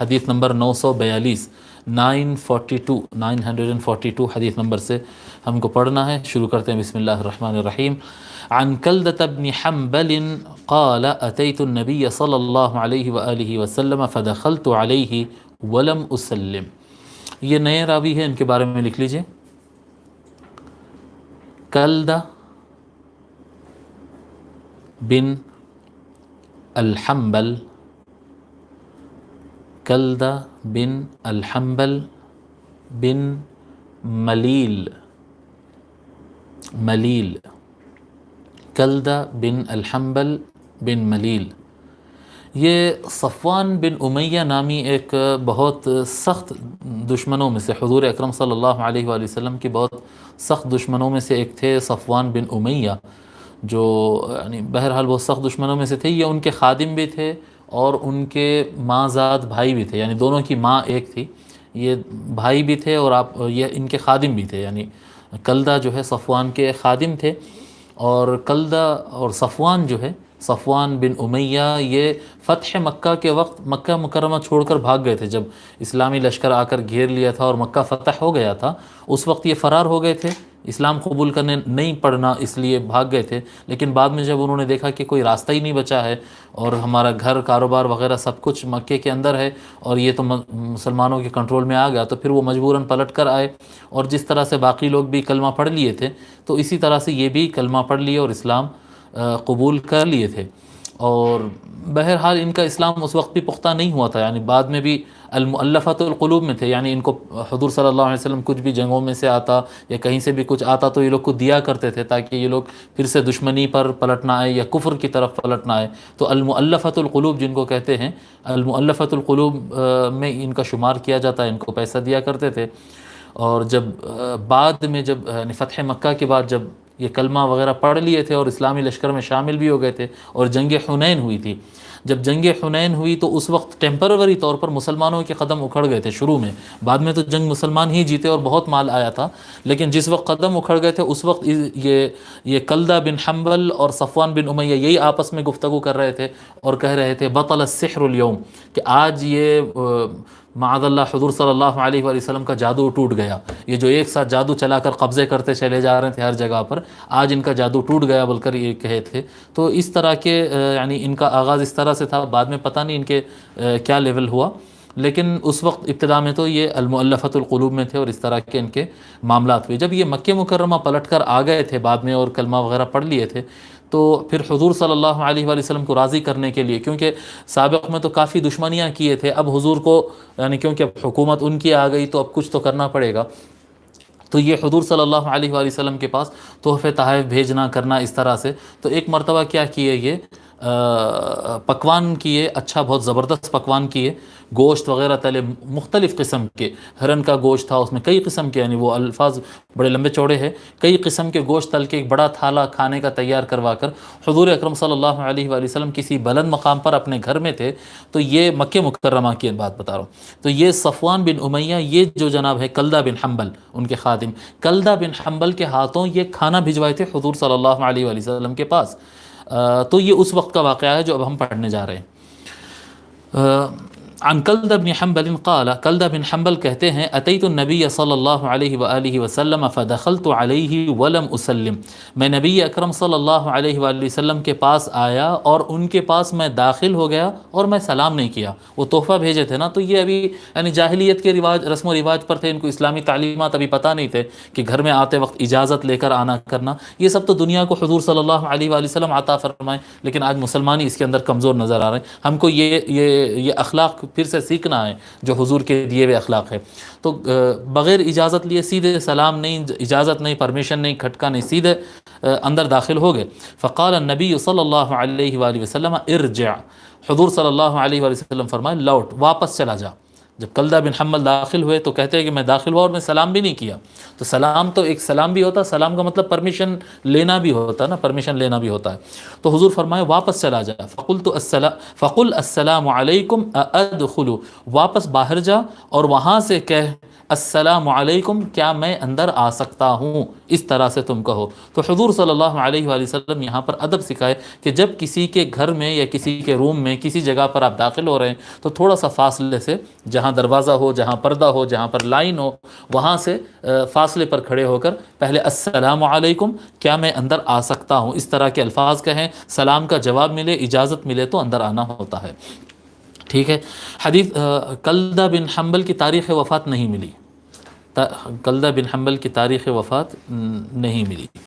حدیث نمبر 942، 942 حدیث نمبر سے ہم کو پڑھنا ہے۔ شروع کرتے ہیں، بسم اللہ الرحمن الرحیم۔ عن کلدة بن حنبل قال اتيت النبي صلی اللہ علیہ وآلہ وسلم فدخلت علیہ ولم اسلم۔ یہ نئے راوی ہیں، ان کے بارے میں لکھ لیجئے۔ کلدہ بن الحنبل، کلدہ بن الحنبل بن ملیل، کلدہ بن الحنبل بن ملیل، یہ صفوان بن امیہ نامی ایک بہت سخت دشمنوں میں سے، حضور اکرم صلی اللہ علیہ وآلہ وسلم کی بہت سخت دشمنوں میں سے ایک تھے صفوان بن امیہ، جو یعنی بہرحال وہ سخت دشمنوں میں سے تھے۔ یہ ان کے خادم بھی تھے اور ان کے ماں زاد بھائی بھی تھے، یعنی دونوں کی ماں ایک تھی، یہ بھائی بھی تھے اور یہ ان کے خادم بھی تھے، یعنی کلدہ جو ہے صفوان کے خادم تھے، اور کلدہ اور صفوان جو ہے، صفوان بن امیہ، یہ فتح مکہ کے وقت مکہ مکرمہ چھوڑ کر بھاگ گئے تھے۔ جب اسلامی لشکر آ کر گھیر لیا تھا اور مکہ فتح ہو گیا تھا، اس وقت یہ فرار ہو گئے تھے، اسلام قبول کرنے نہیں پڑنا اس لیے بھاگ گئے تھے۔ لیکن بعد میں جب انہوں نے دیکھا کہ کوئی راستہ ہی نہیں بچا ہے اور ہمارا گھر کاروبار وغیرہ سب کچھ مکے کے اندر ہے اور یہ تو مسلمانوں کے کنٹرول میں آ گیا، تو پھر وہ مجبوراً پلٹ کر آئے، اور جس طرح سے باقی لوگ بھی کلمہ پڑھ لیے تھے تو اسی طرح سے یہ بھی کلمہ پڑھ لیے اور اسلام قبول کر لیے تھے۔ اور بہرحال ان کا اسلام اس وقت بھی پختہ نہیں ہوا تھا، یعنی بعد میں بھی المؤلفۃ القلوب میں تھے، یعنی ان کو حضور صلی اللہ علیہ وسلم کچھ بھی جنگوں میں سے آتا یا کہیں سے بھی کچھ آتا تو یہ لوگ کو دیا کرتے تھے، تاکہ یہ لوگ پھر سے دشمنی پر پلٹ نہ آئے یا کفر کی طرف پلٹ نہ آئے۔ تو المؤلفۃ القلوب جن کو کہتے ہیں، المؤلفۃ القلوب میں ان کا شمار کیا جاتا ہے، ان کو پیسہ دیا کرتے تھے۔ اور جب بعد میں جب یعنی فتح مکہ کے بعد جب یہ کلمہ وغیرہ پڑھ لیے تھے اور اسلامی لشکر میں شامل بھی ہو گئے تھے، اور جنگ حنین ہوئی تھی، جب جنگ حنین ہوئی تو اس وقت ٹیمپرری طور پر مسلمانوں کے قدم اکھڑ گئے تھے شروع میں، بعد میں تو جنگ مسلمان ہی جیتے اور بہت مال آیا تھا، لیکن جس وقت قدم اکھڑ گئے تھے اس وقت یہ کلدہ بن حنبل اور صفوان بن امیہ یہی آپس میں گفتگو کر رہے تھے اور کہہ رہے تھے بطل السحر اليوم، کہ آج یہ معاذ اللہ حضور صلی اللہ علیہ وآلہ وسلم کا جادو ٹوٹ گیا، یہ جو ایک ساتھ جادو چلا کر قبضے کرتے چلے جا رہے تھے ہر جگہ پر، آج ان کا جادو ٹوٹ گیا بول کر یہ کہے تھے۔ تو اس طرح کے یعنی ان کا آغاز اس طرح سے تھا، بعد میں پتہ نہیں ان کے کیا لیول ہوا، لیکن اس وقت ابتدا میں تو یہ المؤلفۃ القلوب میں تھے اور اس طرح کے ان کے معاملات ہوئے۔ جب یہ مکہ مکرمہ پلٹ کر آ گئے تھے بعد میں اور کلمہ وغیرہ پڑھ لیے تھے، تو پھر حضور صلی اللہ علیہ وآلہ وسلم کو راضی کرنے کے لیے، کیونکہ سابق میں تو کافی دشمنیاں کیے تھے، اب حضور کو یعنی کیونکہ اب حکومت ان کی آ گئی تو اب کچھ تو کرنا پڑے گا، تو یہ حضور صلی اللہ علیہ وآلہ وسلم کے پاس تحفے تحائف بھیجنا کرنا اس طرح سے۔ تو ایک مرتبہ کیا کیے، یہ پکوان کیے، اچھا بہت زبردست پکوان کیے، گوشت وغیرہ تلے، مختلف قسم کے، ہرن کا گوشت تھا، اس میں کئی قسم کے، یعنی وہ الفاظ بڑے لمبے چوڑے ہیں، کئی قسم کے گوشت تل کے ایک بڑا تھالا کھانے کا تیار کروا کر حضور اکرم صلی اللہ علیہ وآلہ وسلم کسی بلند مقام پر اپنے گھر میں تھے، تو یہ مکہ مکرمہ کی بات بتا رہا ہوں، تو یہ صفوان بن امیہ، یہ جو جناب ہے کلدہ بن حنبل، ان کے خادم کلدہ بن حنبل کے ہاتھوں یہ کھانا بھجوائے تھے حضور صلی اللہ علیہ وآلہ وسلم کے پاس۔ تو یہ اس وقت کا واقعہ ہے جو اب ہم پڑھنے جا رہے ہیں۔ عن کلدہ بن حنبل قال، کلدہ بن حنبل کہتے ہیں اتیت النبی صلی اللہ علیہ وآلہ وسلم فدخلت علیہ ولم اسلم، میں نبی اکرم صلی اللہ علیہ وآلہ وسلم کے پاس آیا اور ان کے پاس میں داخل ہو گیا اور میں سلام نہیں کیا۔ وہ تحفہ بھیجے تھے نا، تو یہ ابھی یعنی جاہلیت کے رسم و رواج پر تھے، ان کو اسلامی تعلیمات ابھی پتہ نہیں تھے کہ گھر میں آتے وقت اجازت لے کر آنا کرنا، یہ سب تو دنیا کو حضور صلی اللہ علیہ وآلہ وسلم عطا فرمائے، لیکن آج مسلمانی اس کے اندر کمزور نظر آ رہے ہیں۔ ہم کو یہ اخلاق پھر سے سیکھنا ہے جو حضور کے دیے ہوئے اخلاق ہے۔ تو بغیر اجازت لیے سیدھے سلام نہیں، اجازت نہیں، پرمیشن نہیں، کھٹکا نہیں، سیدھے اندر داخل ہو گئے۔ فقال النبی صلی اللہ علیہ وآلہ وسلم ارجع، حضور صلی اللہ علیہ وآلہ وسلم فرمائے لوٹ، واپس چلا جا۔ جب کلدہ بن حنبل داخل ہوئے تو کہتے ہیں کہ میں داخل ہوا اور میں سلام بھی نہیں کیا۔ تو سلام تو ایک سلام بھی ہوتا، سلام کا مطلب پرمیشن لینا بھی ہوتا نا، پرمیشن لینا بھی ہوتا ہے۔ تو حضور فرمائے واپس چلا جا، فقل السلام علیکم ادخلوا، واپس باہر جا اور وہاں سے کہہ السلام علیکم، کیا میں اندر آ سکتا ہوں، اس طرح سے تم کہو. تو حضور صلی اللہ علیہ وآلہ وسلم یہاں پر ادب سکھائے کہ جب کسی کے گھر میں یا کسی کے روم میں کسی جگہ پر آپ داخل ہو رہے ہیں تو تھوڑا سا فاصلے سے، جہاں دروازہ ہو، جہاں پردہ ہو، جہاں پر لائن ہو، وہاں سے فاصلے پر کھڑے ہو کر پہلے السلام علیکم، کیا میں اندر آ سکتا ہوں، اس طرح کے الفاظ کہیں. سلام کا جواب ملے، اجازت ملے تو اندر آنا ہوتا ہے. ٹھیک ہے. حدیث کلدہ بن حنبل کی تاریخ وفات نہیں ملی، کلدہ بن حنبل کی تاریخ وفات نہیں ملی.